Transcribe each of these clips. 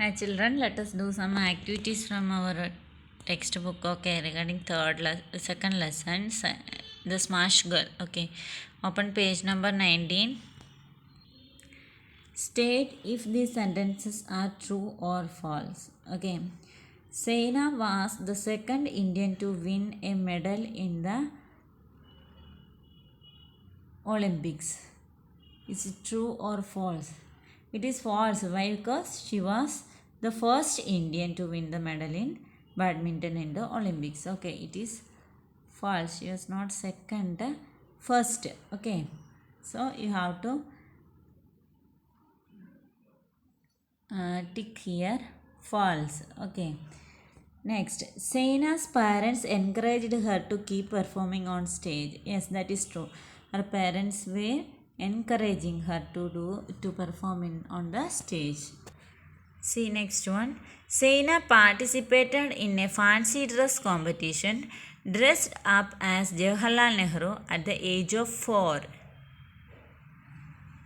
Hi children, let us do some activities from our textbook. Okay, regarding second lesson, the Smash Girl. Okay, open page number 19. State if these sentences are true or false. Okay, Saina was the second Indian to win a medal in the Olympics. Is it true or false? It is false. Why? Because she was the first Indian to win the medal in badminton in the Olympics. Okay, it is false. She was not second, first. Okay, so you have to tick here false. Okay. Next, Saina's parents encouraged her to keep performing on stage. Yes, that is true. Her parents were encouraging her to perform on the stage. See next one. Saina participated in a fancy dress competition, dressed up as Jawaharlal Nehru at the age of 4.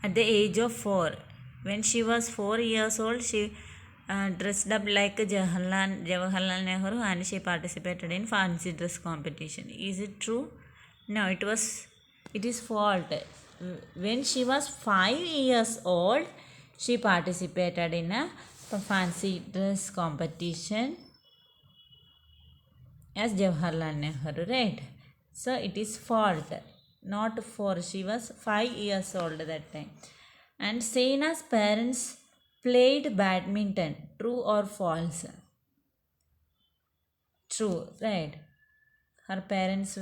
At the age of 4, when she was 4 years old, she dressed up like Jawaharlal Nehru and she participated in fancy dress competition. Is it true? No, it is false. When she was 5 years old, she participated in a fancy dress competition as Jawaharlal Nehru, right? So it is false, not 4. She was 5 years old that time. And Saina's parents played badminton. True or false? True, right? Her parents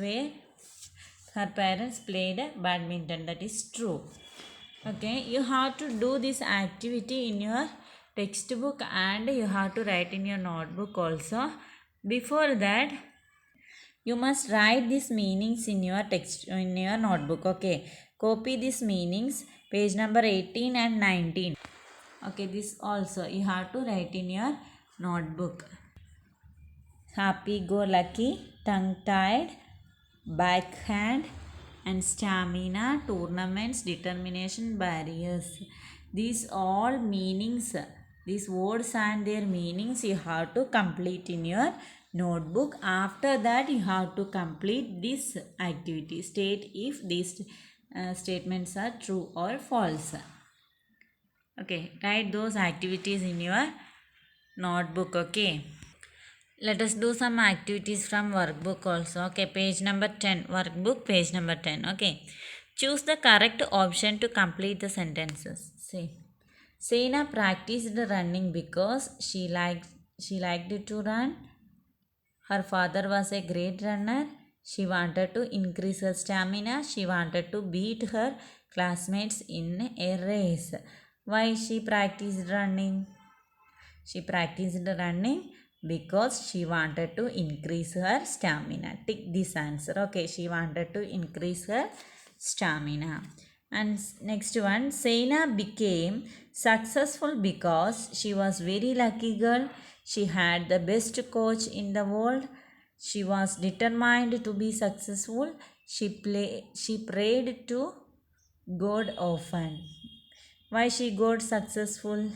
played badminton. That is true. Okay, you have to do this activity in your textbook and you have to write in your notebook also. Before that, you must write these meanings in your notebook. Okay, copy these meanings, page number 18 and 19. Okay, this also you have to write in your notebook. Happy go lucky, tongue tied, backhand and stamina, tournaments, determination, barriers. These all meanings, these words and their meanings you have to complete in your notebook. After that you have to complete this activity. State if these statements are true or false. Okay, write those activities in your notebook. Okay, let us do some activities from workbook also. Okay, page number 10, workbook page number 10. Okay, choose the correct option to complete the sentences. See, Saina practiced running because she liked to run. Her father was a great runner. She wanted to increase her stamina. She wanted to beat her classmates in a race. Why she practiced running? She practiced running because she wanted to increase her stamina. Tick this answer. Okay, she wanted to increase her stamina. And next one, Saina became successful because she was very lucky girl. She had the best coach in the world. She was determined to be successful. She prayed to God often. Why she got successful?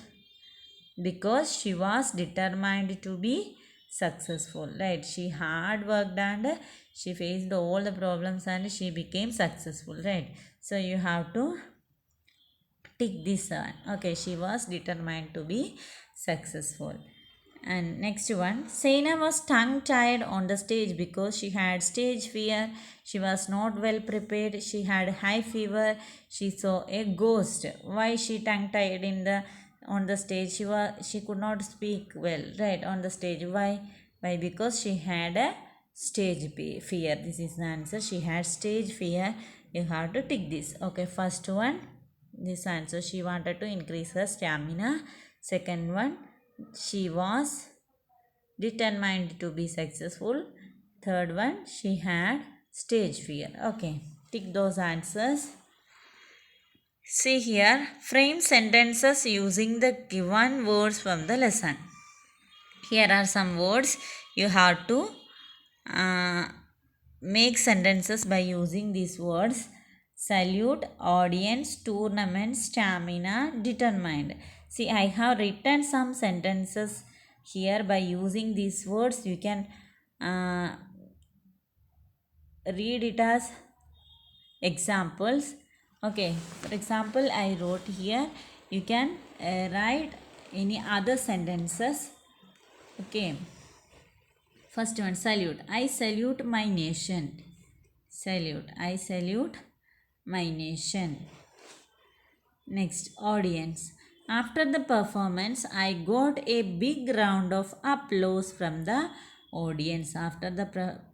Because she was determined to be successful, right? She hard worked and she faced all the problems and she became successful, right? So you have to tick this one. Okay, she was determined to be successful. And next one, Saina was tongue tied on the stage because she had stage fear. She was not well prepared. She had high fever. She saw a ghost. Why she tongue tied on the stage? She could not speak well, right, on the stage. Why? Because she had a stage fear. This is the answer. She had stage fear. You have to tick this. Okay, first one, this answer. She wanted to increase her stamina. Second one, she was determined to be successful. Third one, she had stage fear. Okay, tick those answers. See here, frame sentences using the given words from the lesson. Here are some words. You have to make sentences by using these words. Salute, audience, tournament, stamina, determined. See, I have written some sentences here by using these words. You can read it as examples. Okay, for example, I wrote here. You can write any other sentences. Okay, first one, salute. I salute my nation. Salute. I salute my nation. Next, audience. After the performance, I got a big round of applause from the audience. After the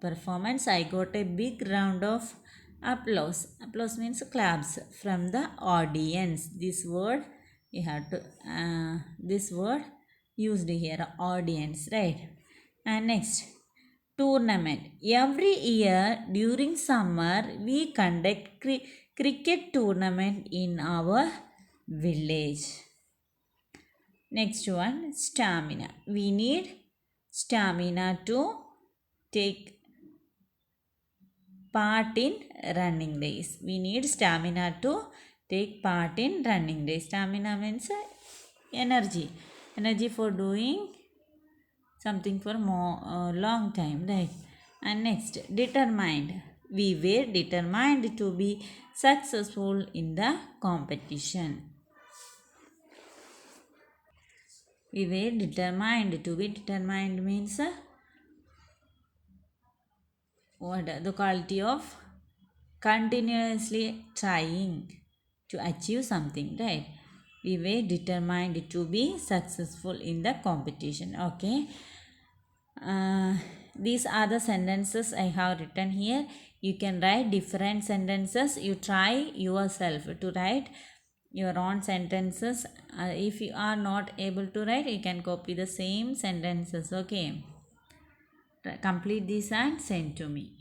performance, I got a big round of applause. Applause means claps from the audience. This word you have to this word used here, audience, right? And next, tournament. Every year during summer, we conduct cricket tournament in our village. Next one, stamina. We need stamina to take part in running race. We need stamina to take part in running race. Stamina means energy. Energy for doing something for more long time, right? And next, determined. We were determined to be successful in the competition. We were determined. To be determined means what? The quality of continuously trying to achieve something, right? We were determined to be successful in the competition. Okay. These are the sentences I have written here. You can write different sentences. You try yourself to write your own sentences. If you are not able to write, you can copy the same sentences. Okay, complete this and send to me.